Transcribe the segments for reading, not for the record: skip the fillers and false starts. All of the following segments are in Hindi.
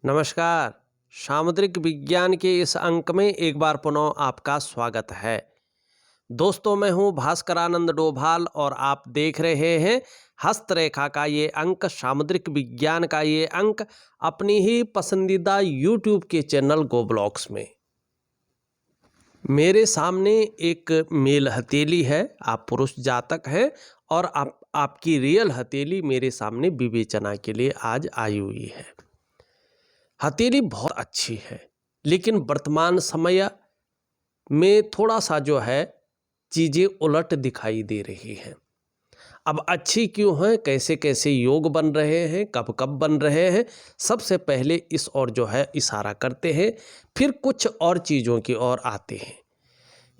नमस्कार। सामुद्रिक विज्ञान के इस अंक में एक बार पुनः आपका स्वागत है। दोस्तों, मैं हूं भास्करानंद डोभाल और आप देख रहे हैं हस्तरेखा का ये अंक, सामुद्रिक विज्ञान का ये अंक अपनी ही पसंदीदा यूट्यूब के चैनल गो ब्लॉग्स में। मेरे सामने एक मेल हथेली है, आप पुरुष जातक हैं और आपकी रियल हथेली मेरे सामने विवेचना के लिए आज आई हुई है। हथेली बहुत अच्छी है, लेकिन वर्तमान समय में थोड़ा सा जो है चीज़ें उलट दिखाई दे रही हैं। अब अच्छी क्यों हैं, कैसे कैसे योग बन रहे हैं, कब कब बन रहे हैं, सबसे पहले इस ओर जो है इशारा करते हैं, फिर कुछ और चीज़ों की ओर आते हैं।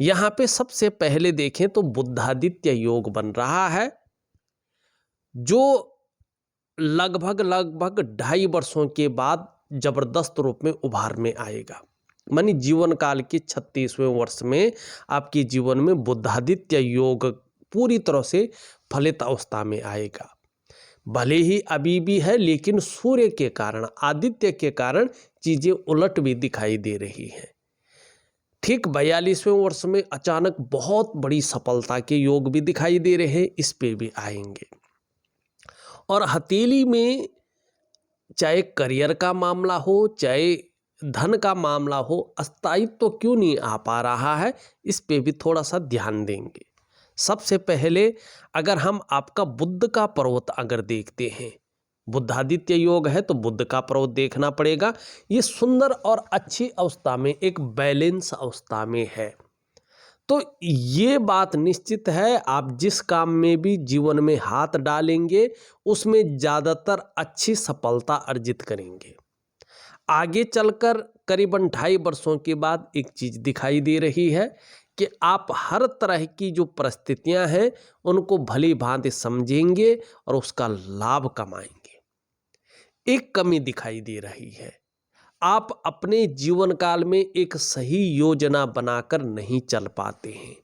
यहाँ पे सबसे पहले देखें तो बुद्धादित्य योग बन रहा है, जो लगभग 2.5 वर्षों के बाद जबरदस्त रूप में उभार में आएगा। मानी जीवन काल के 36वें वर्ष में आपके जीवन में बुद्धादित्य योग पूरी तरह से फलित अवस्था में आएगा। भले ही अभी भी है, लेकिन सूर्य के कारण, आदित्य के कारण चीजें उलट भी दिखाई दे रही हैं। ठीक 42वें वर्ष में अचानक बहुत बड़ी सफलता के योग भी दिखाई दे रहे हैं, इस पे भी आएंगे। और हथेली में चाहे करियर का मामला हो, चाहे धन का मामला हो, अस्थायित्व तो क्यों नहीं आ पा रहा है, इस पे भी थोड़ा सा ध्यान देंगे। सबसे पहले अगर हम आपका बुध का पर्वत अगर देखते हैं, बुद्धादित्य योग है तो बुध का पर्वत देखना पड़ेगा। ये सुंदर और अच्छी अवस्था में, एक बैलेंस अवस्था में है, तो ये बात निश्चित है आप जिस काम में भी जीवन में हाथ डालेंगे उसमें ज़्यादातर अच्छी सफलता अर्जित करेंगे। आगे चलकर करीबन 2.5 वर्षों के बाद एक चीज़ दिखाई दे रही है कि आप हर तरह की जो परिस्थितियां हैं उनको भली भांति समझेंगे और उसका लाभ कमाएंगे। एक कमी दिखाई दे रही है, आप अपने जीवन काल में एक सही योजना बनाकर नहीं चल पाते हैं।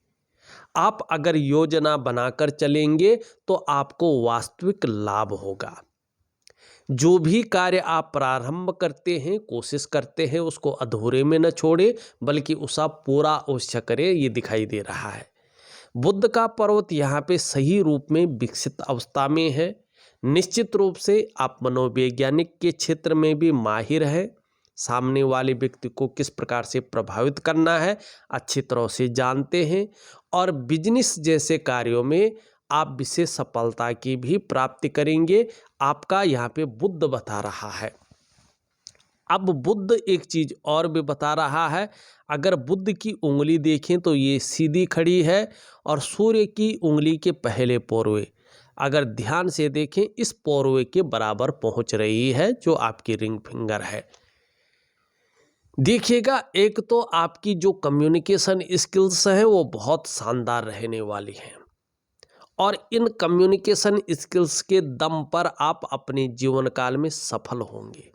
आप अगर योजना बनाकर चलेंगे तो आपको वास्तविक लाभ होगा। जो भी कार्य आप प्रारंभ करते हैं, कोशिश करते हैं उसको अधूरे में न छोड़े, बल्कि उसका पूरा अवश्य करें, ये दिखाई दे रहा है। बुध का पर्वत यहाँ पे सही रूप में विकसित अवस्था में है। निश्चित रूप से आप मनोवैज्ञानिक के क्षेत्र में भी माहिर हैं। सामने वाले व्यक्ति को किस प्रकार से प्रभावित करना है अच्छी तरह से जानते हैं, और बिजनेस जैसे कार्यों में आप विशेष सफलता की भी प्राप्ति करेंगे। आपका यहाँ पे बुध बता रहा है। अब बुध एक चीज और भी बता रहा है, अगर बुध की उंगली देखें तो ये सीधी खड़ी है और सूर्य की उंगली के पहले पोरवे अगर ध्यान से देखें इस पोरवे के बराबर पहुंच रही है, जो आपकी रिंग फिंगर है। देखिएगा, एक तो आपकी जो कम्युनिकेशन स्किल्स हैं वो बहुत शानदार रहने वाली हैं, और इन कम्युनिकेशन स्किल्स के दम पर आप अपने जीवन काल में सफल होंगे।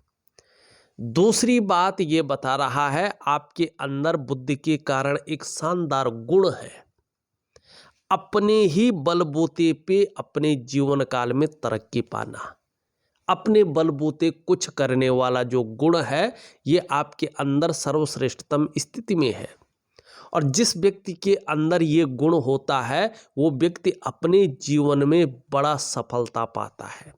दूसरी बात ये बता रहा है, आपके अंदर बुद्धि के कारण एक शानदार गुण है, अपने ही बलबूते पे अपने जीवन काल में तरक्की पाना, अपने बलबूते कुछ करने वाला जो गुण है ये आपके अंदर सर्वश्रेष्ठतम स्थिति में है। और जिस व्यक्ति के अंदर ये गुण होता है वो व्यक्ति अपने जीवन में बड़ा सफलता पाता है।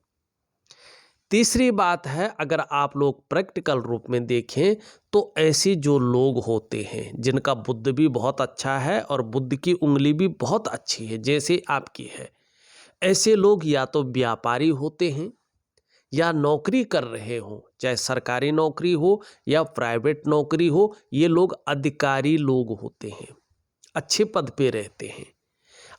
तीसरी बात है, अगर आप लोग प्रैक्टिकल रूप में देखें तो ऐसे जो लोग होते हैं जिनका बुद्ध भी बहुत अच्छा है और बुद्ध की उंगली भी बहुत अच्छी है जैसे आपकी है, ऐसे लोग या तो व्यापारी होते हैं या नौकरी कर रहे हो, चाहे सरकारी नौकरी हो या प्राइवेट नौकरी हो, ये लोग अधिकारी लोग होते हैं, अच्छे पद पे रहते हैं,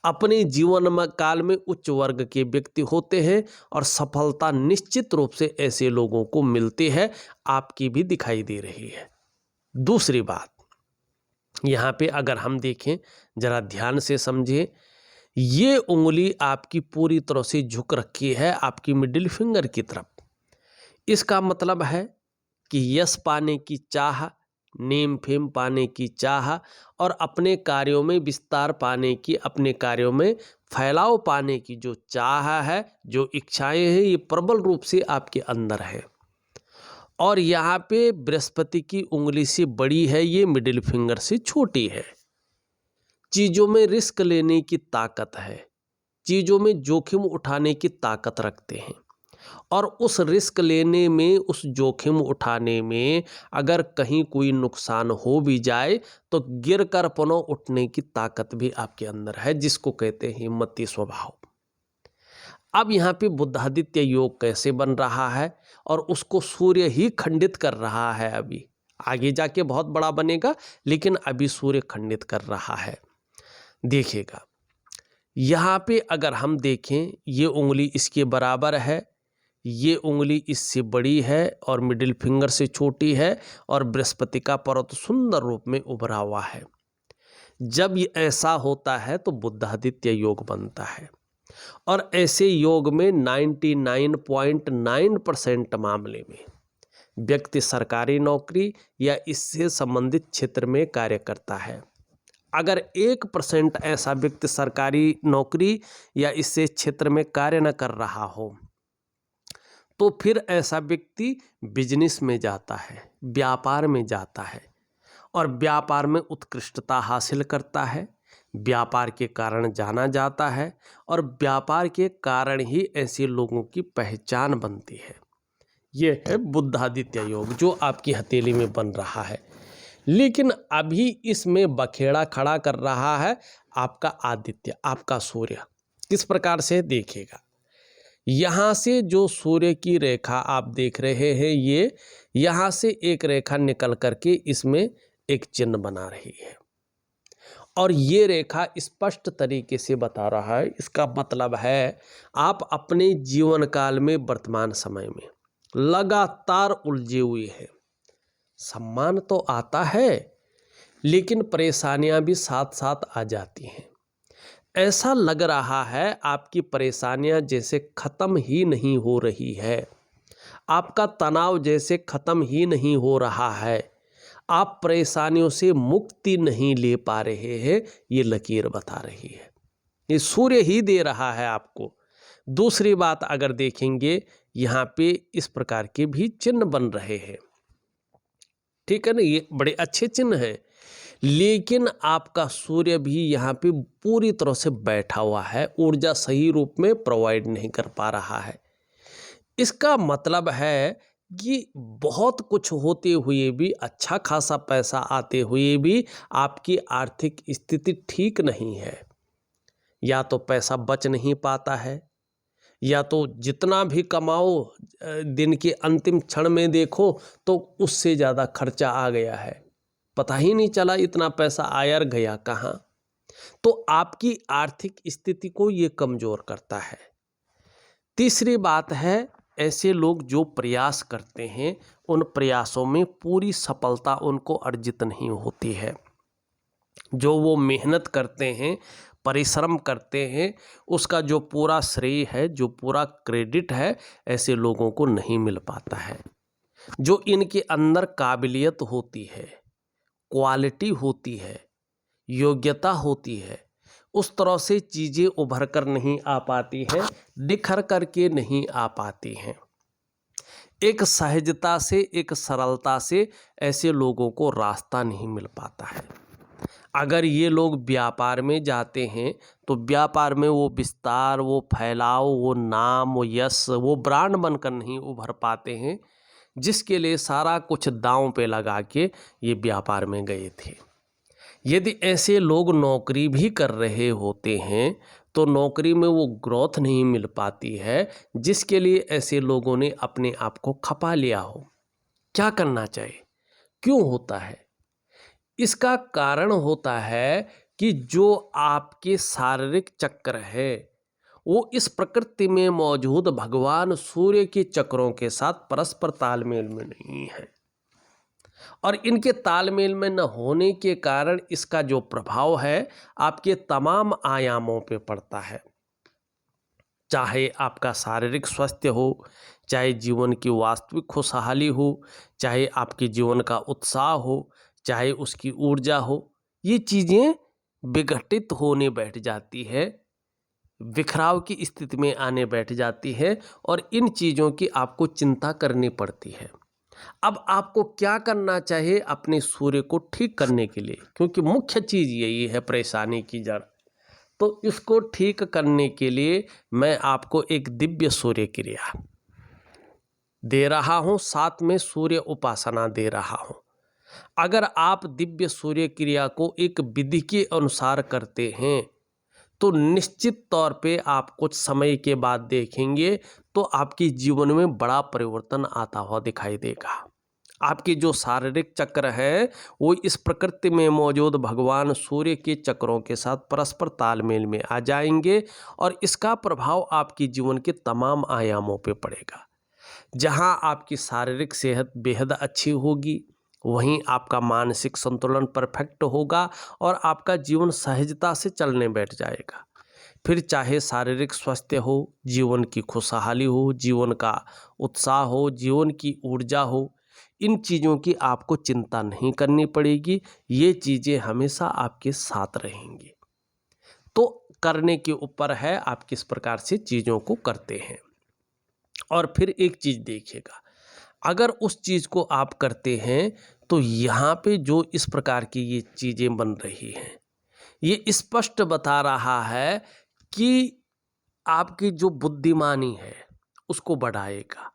अपने जीवन काल में उच्च वर्ग के व्यक्ति होते हैं और सफलता निश्चित रूप से ऐसे लोगों को मिलती है, आपकी भी दिखाई दे रही है। दूसरी बात यहाँ पे अगर हम देखें, जरा ध्यान से समझें, ये उंगली आपकी पूरी तरह से झुक रखी है आपकी मिडिल फिंगर की तरफ। इसका मतलब है कि यश पाने की चाह, नेम फेम पाने की चाह और अपने कार्यों में विस्तार पाने की, अपने कार्यों में फैलाव पाने की जो चाह है, जो इच्छाएं हैं, ये प्रबल रूप से आपके अंदर है। और यहाँ पे बृहस्पति की उंगली से बड़ी है, ये मिडिल फिंगर से छोटी है। चीज़ों में रिस्क लेने की ताकत है, चीज़ों में जोखिम उठाने की ताकत रखते हैं, और उस रिस्क लेने में, उस जोखिम उठाने में अगर कहीं कोई नुकसान हो भी जाए तो गिर कर पुनः उठने की ताकत भी आपके अंदर है, जिसको कहते हैं हिम्मती स्वभाव। अब यहाँ पे बुधादित्य योग कैसे बन रहा है, और उसको सूर्य ही खंडित कर रहा है। अभी आगे जाके बहुत बड़ा बनेगा, लेकिन अभी सूर्य खंडित कर रहा है। देखिएगा, यहाँ पे अगर हम देखें, ये उंगली इसके बराबर है, ये उंगली इससे बड़ी है और मिडिल फिंगर से छोटी है, और बृहस्पति का पर्वत सुंदर रूप में उभरा हुआ है। जब ये ऐसा होता है तो बुधादित्य योग बनता है, और ऐसे योग में 99.9% मामले में व्यक्ति सरकारी नौकरी या इससे संबंधित क्षेत्र में कार्य करता है। अगर 1% ऐसा व्यक्ति सरकारी नौकरी या इससे क्षेत्र में कार्य न कर रहा हो, तो फिर ऐसा व्यक्ति बिजनेस में जाता है, व्यापार में जाता है, और व्यापार में उत्कृष्टता हासिल करता है, व्यापार के कारण जाना जाता है, और व्यापार के कारण ही ऐसे लोगों की पहचान बनती है। ये है बुधादित्य योग जो आपकी हथेली में बन रहा है। लेकिन अभी इसमें बखेड़ा खड़ा कर रहा है आपका आदित्य, आपका सूर्य। किस प्रकार से देखिएगा, यहाँ से जो सूर्य की रेखा आप देख रहे हैं, ये यहाँ से एक रेखा निकल करके इसमें एक चिन्ह बना रही है, और ये रेखा स्पष्ट तरीके से बता रहा है, इसका मतलब है आप अपने जीवन काल में, वर्तमान समय में लगातार उलझे हुए हैं। सम्मान तो आता है, लेकिन परेशानियां भी साथ साथ आ जाती हैं। ऐसा लग रहा है आपकी परेशानियां जैसे खत्म ही नहीं हो रही है, आपका तनाव जैसे खत्म ही नहीं हो रहा है, आप परेशानियों से मुक्ति नहीं ले पा रहे हैं। ये लकीर बता रही है, ये सूर्य ही दे रहा है आपको। दूसरी बात अगर देखेंगे, यहाँ पे इस प्रकार के भी चिन्ह बन रहे हैं, ठीक है ना, ये बड़े अच्छे चिन्ह हैं, लेकिन आपका सूर्य भी यहाँ पे पूरी तरह से बैठा हुआ है, ऊर्जा सही रूप में प्रोवाइड नहीं कर पा रहा है। इसका मतलब है कि बहुत कुछ होते हुए भी, अच्छा खासा पैसा आते हुए भी आपकी आर्थिक स्थिति ठीक नहीं है। या तो पैसा बच नहीं पाता है, या तो जितना भी कमाओ दिन के अंतिम क्षण में देखो तो उससे ज़्यादा खर्चा आ गया है, पता ही नहीं चला इतना पैसा आया और गया कहाँ। तो आपकी आर्थिक स्थिति को ये कमज़ोर करता है। तीसरी बात है, ऐसे लोग जो प्रयास करते हैं, उन प्रयासों में पूरी सफलता उनको अर्जित नहीं होती है। जो वो मेहनत करते हैं, परिश्रम करते हैं, उसका जो पूरा श्रेय है, जो पूरा क्रेडिट है, ऐसे लोगों को नहीं मिल पाता है। जो इनके अंदर काबिलियत होती है, क्वालिटी होती है, योग्यता होती है, उस तरह से चीज़ें उभर कर नहीं आ पाती हैं, निखर कर के नहीं आ पाती हैं। एक सहजता से, एक सरलता से ऐसे लोगों को रास्ता नहीं मिल पाता है। अगर ये लोग व्यापार में जाते हैं तो व्यापार में वो विस्तार, वो फैलाव, वो नाम, वो यश, वो ब्रांड बनकर नहीं उभर पाते हैं, जिसके लिए सारा कुछ दांव पे लगा के ये व्यापार में गए थे। यदि ऐसे लोग नौकरी भी कर रहे होते हैं तो नौकरी में वो ग्रोथ नहीं मिल पाती है, जिसके लिए ऐसे लोगों ने अपने आप को खपा लिया हो। क्या करना चाहिए, क्यों होता है? इसका कारण होता है कि जो आपके शारीरिक चक्र है वो इस प्रकृति में मौजूद भगवान सूर्य के चक्रों के साथ परस्पर तालमेल में नहीं है, और इनके तालमेल में न होने के कारण इसका जो प्रभाव है आपके तमाम आयामों पे पड़ता है। चाहे आपका शारीरिक स्वास्थ्य हो, चाहे जीवन की वास्तविक खुशहाली हो, चाहे आपके जीवन का उत्साह हो, चाहे उसकी ऊर्जा हो, ये चीज़ें विघटित होने बैठ जाती है, बिखराव की स्थिति में आने बैठ जाती है, और इन चीज़ों की आपको चिंता करनी पड़ती है। अब आपको क्या करना चाहिए अपने सूर्य को ठीक करने के लिए, क्योंकि मुख्य चीज़ यही है परेशानी की जड़। तो इसको ठीक करने के लिए मैं आपको एक दिव्य सूर्य क्रिया दे रहा हूँ, साथ में सूर्य उपासना दे रहा हूँ। अगर आप दिव्य सूर्य क्रिया को एक विधि के अनुसार करते हैं तो निश्चित तौर पे आप कुछ समय के बाद देखेंगे तो आपके जीवन में बड़ा परिवर्तन आता हुआ दिखाई देगा। आपके जो शारीरिक चक्र हैं वो इस प्रकृति में मौजूद भगवान सूर्य के चक्रों के साथ परस्पर तालमेल में आ जाएंगे और इसका प्रभाव आपके जीवन के तमाम आयामों पे पड़ेगा। जहां आपकी शारीरिक सेहत बेहद अच्छी होगी, वहीं आपका मानसिक संतुलन परफेक्ट होगा और आपका जीवन सहजता से चलने बैठ जाएगा। फिर चाहे शारीरिक स्वास्थ्य हो, जीवन की खुशहाली हो, जीवन का उत्साह हो, जीवन की ऊर्जा हो, इन चीज़ों की आपको चिंता नहीं करनी पड़ेगी। ये चीज़ें हमेशा आपके साथ रहेंगी। तो करने के ऊपर है आप किस प्रकार से चीज़ों को करते हैं। और फिर एक चीज़ देखिएगा, अगर उस चीज़ को आप करते हैं तो यहाँ पे जो इस प्रकार की ये चीज़ें बन रही हैं, ये स्पष्ट बता रहा है कि आपकी जो बुद्धिमानी है उसको बढ़ाएगा,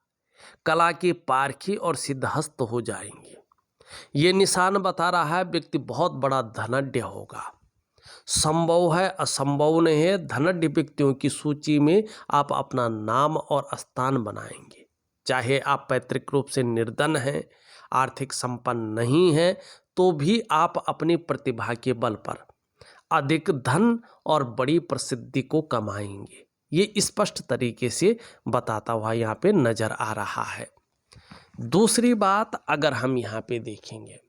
कला के पारखी और सिद्धहस्त हो जाएंगे। ये निशान बता रहा है व्यक्ति बहुत बड़ा धनाढ्य होगा। संभव है, असंभव नहीं है, धनाढ्य व्यक्तियों की सूची में आप अपना नाम और स्थान बनाएंगे। चाहे आप पैतृक रूप से निर्धन हैं, आर्थिक संपन्न नहीं हैं, तो भी आप अपनी प्रतिभा के बल पर अधिक धन और बड़ी प्रसिद्धि को कमाएंगे। ये स्पष्ट तरीके से बताता हुआ यहाँ पे नजर आ रहा है। दूसरी बात अगर हम यहाँ पे देखेंगे,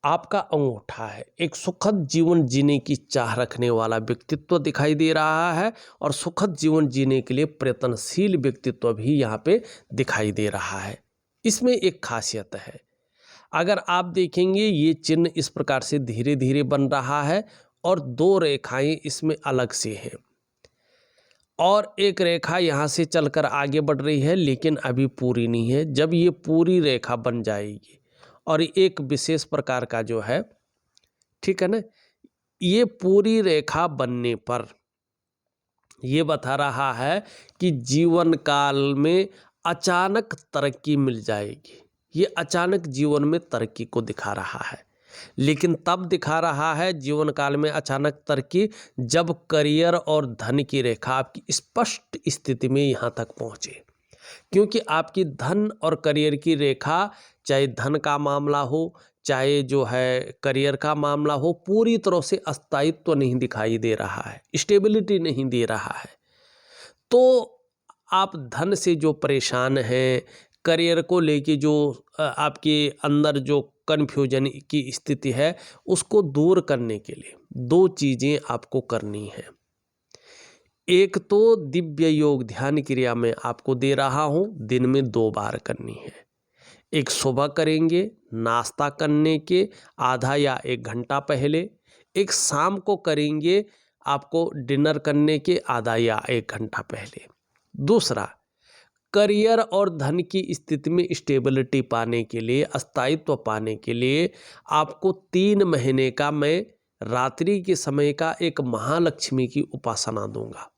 आपका अंगूठा है, एक सुखद जीवन जीने की चाह रखने वाला व्यक्तित्व दिखाई दे रहा है और सुखद जीवन जीने के लिए प्रयत्नशील व्यक्तित्व भी यहाँ पे दिखाई दे रहा है। इसमें एक खासियत है, अगर आप देखेंगे ये चिन्ह इस प्रकार से धीरे धीरे बन रहा है और दो रेखाएं इसमें अलग से हैं और एक रेखा यहाँ से चलकर आगे बढ़ रही है लेकिन अभी पूरी नहीं है। जब ये पूरी रेखा बन जाएगी और एक विशेष प्रकार का जो है, ठीक है ना, ये पूरी रेखा बनने पर ये बता रहा है कि जीवन काल में अचानक तरक्की मिल जाएगी। ये अचानक जीवन में तरक्की को दिखा रहा है, लेकिन तब दिखा रहा है जीवन काल में अचानक तरक्की जब करियर और धन की रेखा आपकी स्पष्ट स्थिति में यहाँ तक पहुँचे। क्योंकि आपकी धन और करियर की रेखा, चाहे धन का मामला हो चाहे जो है करियर का मामला हो, पूरी तरह से स्थायित्व नहीं दिखाई दे रहा है, स्टेबिलिटी नहीं दे रहा है। तो आप धन से जो परेशान हैं, करियर को लेके जो आपके अंदर जो कन्फ्यूजन की स्थिति है, उसको दूर करने के लिए दो चीज़ें आपको करनी है। एक तो दिव्य योग ध्यान क्रिया में आपको दे रहा हूँ, दिन में 2 बार करनी है। एक सुबह करेंगे नाश्ता करने के आधा या 1 घंटा पहले, एक शाम को करेंगे आपको डिनर करने के आधा या 1 घंटा पहले। दूसरा, करियर और धन की स्थिति में स्टेबिलिटी पाने के लिए, स्थायित्व पाने के लिए आपको 3 महीने का मैं रात्रि के समय का एक महालक्ष्मी की उपासना दूंगा।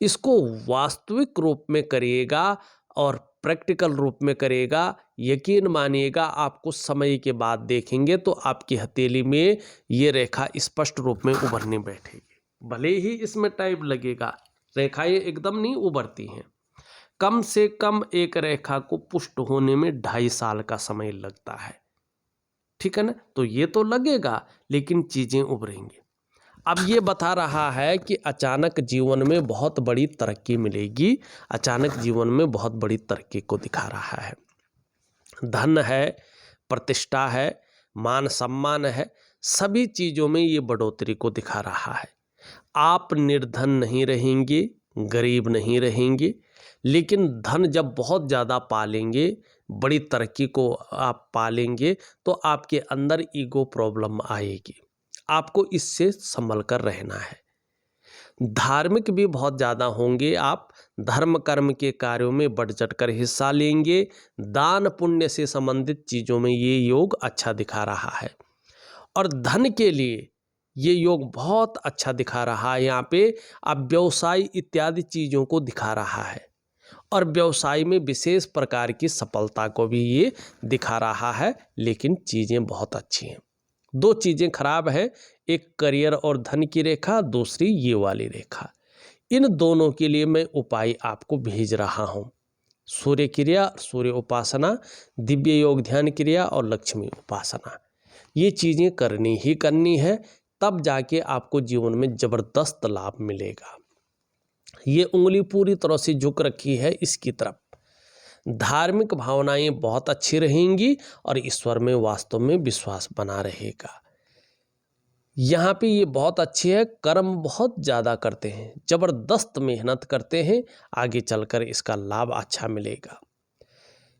इसको वास्तविक रूप में करिएगा और प्रैक्टिकल रूप में करेगा, यकीन मानिएगा आप कुछ समय के बाद देखेंगे तो आपकी हथेली में ये रेखा स्पष्ट रूप में उभरने बैठेगी। भले ही इसमें टाइम लगेगा, रेखाएं एकदम नहीं उभरती हैं, कम से कम एक रेखा को पुष्ट होने में 2.5 साल का समय लगता है, ठीक है ना। तो ये तो लगेगा लेकिन चीजें उभरेंगी। अब ये बता रहा है कि अचानक जीवन में बहुत बड़ी तरक्की मिलेगी, अचानक जीवन में बहुत बड़ी तरक्की को दिखा रहा है। धन है, प्रतिष्ठा है, मान सम्मान है, सभी चीज़ों में ये बढ़ोतरी को दिखा रहा है। आप निर्धन नहीं रहेंगे, गरीब नहीं रहेंगे, लेकिन धन जब बहुत ज़्यादा पालेंगे, बड़ी तरक्की को आप पालेंगे तो आपके अंदर ईगो प्रॉब्लम आएगी। आपको इससे संभल कर रहना है। धार्मिक भी बहुत ज़्यादा होंगे आप, धर्म कर्म के कार्यों में बढ़ चढ़ कर हिस्सा लेंगे, दान पुण्य से संबंधित चीज़ों में ये योग अच्छा दिखा रहा है। और धन के लिए ये योग बहुत अच्छा दिखा रहा है। यहाँ पे आप व्यवसाय इत्यादि चीज़ों को दिखा रहा है और व्यवसाय में विशेष प्रकार की सफलता को भी ये दिखा रहा है। लेकिन चीज़ें बहुत अच्छी हैं। दो चीज़ें खराब हैं, एक करियर और धन की रेखा, दूसरी ये वाली रेखा। इन दोनों के लिए मैं उपाय आपको भेज रहा हूँ। सूर्य क्रिया, सूर्य उपासना, दिव्य योग ध्यान क्रिया और लक्ष्मी उपासना, ये चीज़ें करनी ही करनी है, तब जाके आपको जीवन में ज़बरदस्त लाभ मिलेगा। ये उंगली पूरी तरह से झुक रखी है इसकी तरफ। धार्मिक भावनाएं बहुत अच्छी रहेंगी और ईश्वर में वास्तव में विश्वास बना रहेगा। यहाँ पे ये बहुत अच्छी है, कर्म बहुत ज़्यादा करते हैं, ज़बरदस्त मेहनत करते हैं, आगे चलकर इसका लाभ अच्छा मिलेगा।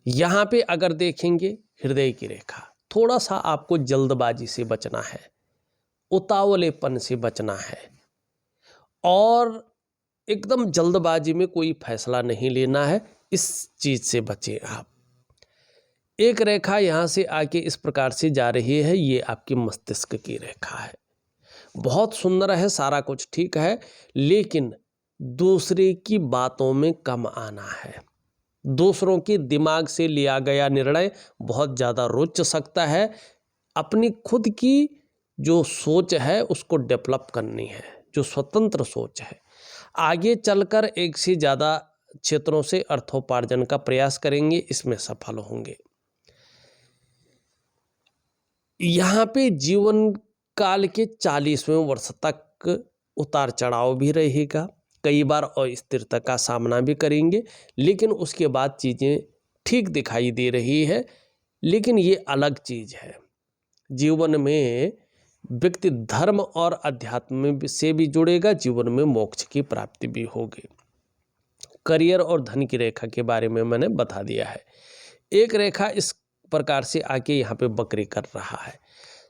यहाँ पे अगर देखेंगे हृदय की रेखा, थोड़ा सा आपको जल्दबाजी से बचना है, उतावलेपन से बचना है और एकदम जल्दबाजी में कोई फैसला नहीं लेना है, इस चीज़ से बचें आप। एक रेखा यहाँ से आके इस प्रकार से जा रही है, ये आपकी मस्तिष्क की रेखा है। बहुत सुंदर है, सारा कुछ ठीक है, लेकिन दूसरे की बातों में कम आना है। दूसरों के दिमाग से लिया गया निर्णय बहुत ज़्यादा रुच सकता है। अपनी खुद की जो सोच है उसको डेवलप करनी है, जो स्वतंत्र सोच है। आगे चलकर एक से ज़्यादा क्षेत्रों से अर्थोपार्जन का प्रयास करेंगे, इसमें सफल होंगे। यहाँ पे जीवन काल के 40वें वर्ष तक उतार चढ़ाव भी रहेगा, कई बार अस्थिरता का सामना भी करेंगे, लेकिन उसके बाद चीज़ें ठीक दिखाई दे रही है। लेकिन ये अलग चीज़ है, जीवन में व्यक्ति धर्म और अध्यात्म से भी जुड़ेगा, जीवन में मोक्ष की प्राप्ति भी होगी। करियर और धन की रेखा के बारे में मैंने बता दिया है। एक रेखा इस प्रकार से आके यहाँ पे बकरी कर रहा है।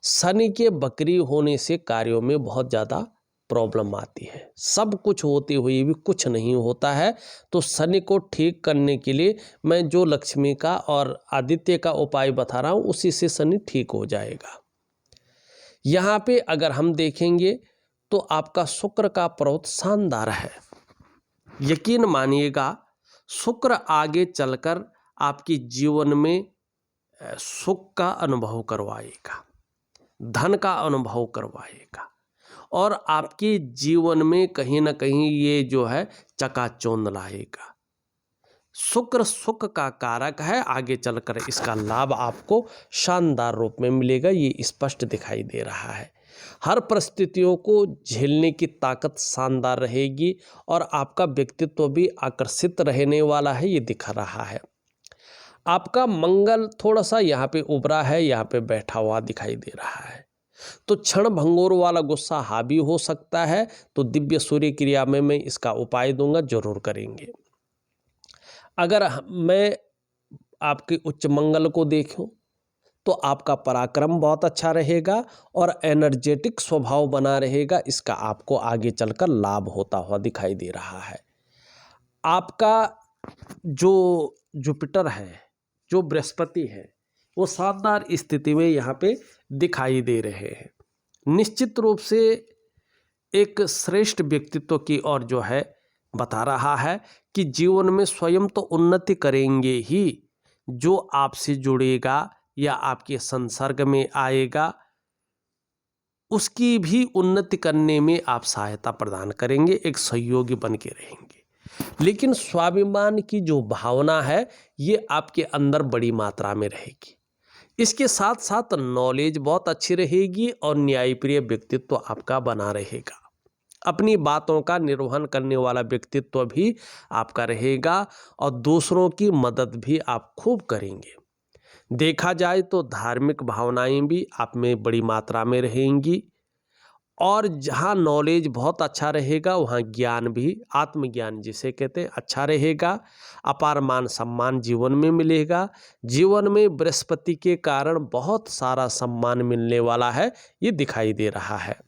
शनि के बकरी होने से कार्यों में बहुत ज़्यादा प्रॉब्लम आती है, सब कुछ होते हुए भी कुछ नहीं होता है। तो शनि को ठीक करने के लिए मैं जो लक्ष्मी का और आदित्य का उपाय बता रहा हूँ, उसी से शनि ठीक हो जाएगा। यहाँ पे अगर हम देखेंगे तो आपका शुक्र का प्रवृत्त शानदार है। यकीन मानिएगा, शुक्र आगे चलकर आपके जीवन में सुख का अनुभव करवाएगा, धन का अनुभव करवाएगा और आपके जीवन में कहीं ना कहीं ये जो है चकाचौंध लाएगा। शुक्र सुख का कारक है, आगे चलकर इसका लाभ आपको शानदार रूप में मिलेगा, ये स्पष्ट दिखाई दे रहा है। हर परिस्थितियों को झेलने की ताकत शानदार रहेगी और आपका व्यक्तित्व भी आकर्षित रहने वाला है, ये दिख रहा है। आपका मंगल थोड़ा सा यहाँ पे उभरा है, यहाँ पे बैठा हुआ दिखाई दे रहा है, तो क्षण भंगुर वाला गुस्सा हावी हो सकता है। तो दिव्य सूर्य क्रिया में मैं इसका उपाय दूंगा, जरूर करेंगे। अगर मैं आपके उच्च मंगल को देखूं तो आपका पराक्रम बहुत अच्छा रहेगा और एनर्जेटिक स्वभाव बना रहेगा, इसका आपको आगे चलकर लाभ होता हुआ दिखाई दे रहा है। आपका जो जुपिटर है, जो बृहस्पति है, वो शानदार स्थिति में यहाँ पे दिखाई दे रहे हैं। निश्चित रूप से एक श्रेष्ठ व्यक्तित्व की ओर जो है बता रहा है कि जीवन में स्वयं तो उन्नति करेंगे ही, जो आपसे जुड़ेगा या आपके संसर्ग में आएगा उसकी भी उन्नति करने में आप सहायता प्रदान करेंगे, एक सहयोगी बन के रहेंगे। लेकिन स्वाभिमान की जो भावना है ये आपके अंदर बड़ी मात्रा में रहेगी। इसके साथ साथ नॉलेज बहुत अच्छी रहेगी और न्यायप्रिय व्यक्तित्व आपका बना रहेगा। अपनी बातों का निर्वहन करने वाला व्यक्तित्व भी आपका रहेगा और दूसरों की मदद भी आप खूब करेंगे। देखा जाए तो धार्मिक भावनाएं भी आप में बड़ी मात्रा में रहेंगी और जहाँ नॉलेज बहुत अच्छा रहेगा वहाँ ज्ञान भी, आत्मज्ञान जिसे कहते हैं, अच्छा रहेगा। अपार मान सम्मान जीवन में मिलेगा। जीवन में बृहस्पति के कारण बहुत सारा सम्मान मिलने वाला है, ये दिखाई दे रहा है।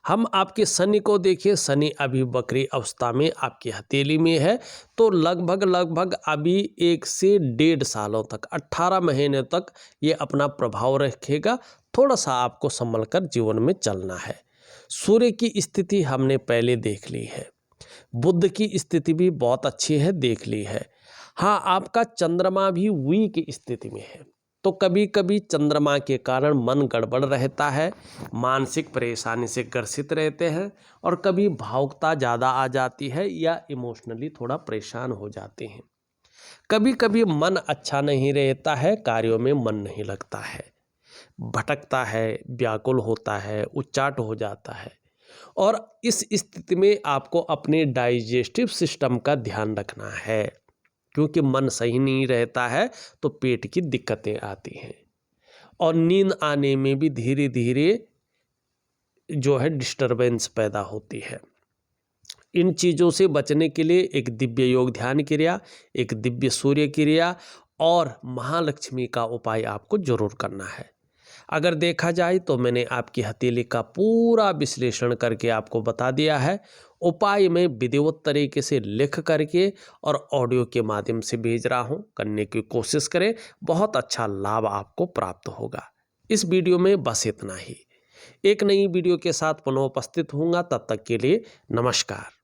हम आपके शनि को देखिए, शनि अभी वक्री अवस्था में आपकी हथेली में है, तो लगभग अभी 1 से 1.5 सालों तक 18 महीने तक ये अपना प्रभाव रखेगा। थोड़ा सा आपको संभल कर जीवन में चलना है। सूर्य की स्थिति हमने पहले देख ली है, बुध की स्थिति भी बहुत अच्छी है, देख ली है। हाँ, आपका चंद्रमा भी वीक स्थिति में है, तो कभी कभी चंद्रमा के कारण मन गड़बड़ रहता है, मानसिक परेशानी से ग्रसित रहते हैं और कभी भावुकता ज़्यादा आ जाती है या इमोशनली थोड़ा परेशान हो जाते हैं। कभी कभी मन अच्छा नहीं रहता है, कार्यों में मन नहीं लगता है, भटकता है, व्याकुल होता है, उच्चाट हो जाता है। और इस स्थिति में आपको अपने डाइजेस्टिव सिस्टम का ध्यान रखना है, क्योंकि मन सही नहीं रहता है तो पेट की दिक्कतें आती हैं और नींद आने में भी धीरे धीरे जो है डिस्टरबेंस पैदा होती है। इन चीज़ों से बचने के लिए एक दिव्य योग ध्यान क्रिया, एक दिव्य सूर्य क्रिया और महालक्ष्मी का उपाय आपको जरूर करना है। अगर देखा जाए तो मैंने आपकी हथेली का पूरा विश्लेषण करके आपको बता दिया है। उपाय मैं विधिवत तरीके से लिख करके और ऑडियो के माध्यम से भेज रहा हूँ, करने की कोशिश करें, बहुत अच्छा लाभ आपको प्राप्त होगा। इस वीडियो में बस इतना ही। एक नई वीडियो के साथ पुनः उपस्थित होऊंगा, तब तक के लिए नमस्कार।